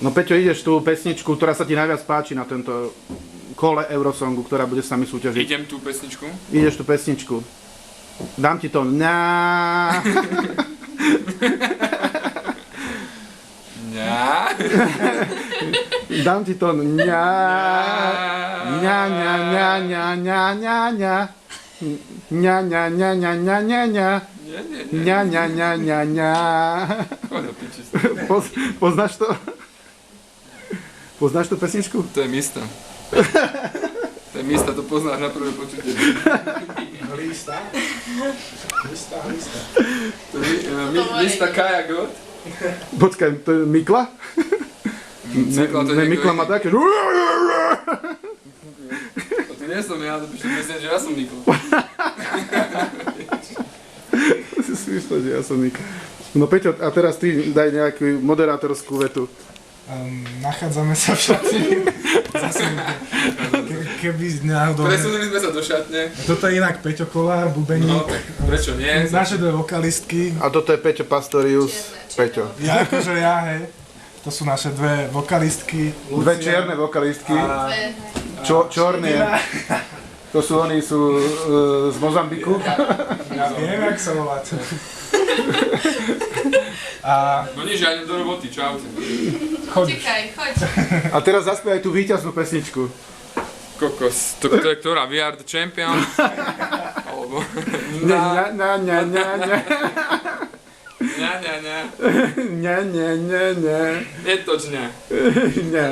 No Peťo, ideš tú pesničku, ktorá sa ti najviac páči na tento kole Eurosongu, ktorá bude s nami súťažiť. Idem tú pesničku. Ideš tú pesničku. Dám ti to na. Ňa. Dám ti to ňa. Ňa, ňa, ňa, ňa, ňa, ňa, ňa. Ňa, ňa, ňa, ňa, ňa, ňa, ňa. Ňa, ňa, ňa, ňa, ňa. Poznáš to? Poznáš tú pesničku? To je Mista. To je Mista, to poznáš na prvé počutie. Lista? Lista. To je Mista Kaja God. Počkaj, to je Mikla? Ne, Mikla má také. To nie som ja, to píšte myslím, že ja som Mikla. Si myslel, že ja som Mikla. No Peťo, a teraz ty daj nejakú moderátorskú vetu. Nachádzame sa v šatni. Zase, keby náhodou... Presunuli sme sa do šatne. Toto je inak Peťo Kolár, bubeník. No, tak prečo nie? Naše dve vokalistky. A toto je Peťo Pastorius. Peťo. Ja akože ja, hej. To sú naše dve vokalistky. Dve čierne vokalistky. Čorné. To sú oni, sú z Mozambiku. Ja viem, jak sa voláte. A... No nič, ja idem do roboty, čaute. Čekaj, choď. A teraz zaspievaj tú víťaznú pesničku. Kokos, to je ktorá? We are the champion? Alebo... Ňa, ňa, ňa, ňa, ňa. Ňa, ňa, ňa. Ňa, ňa, ňa, ňa. Je to ňa. Ňa.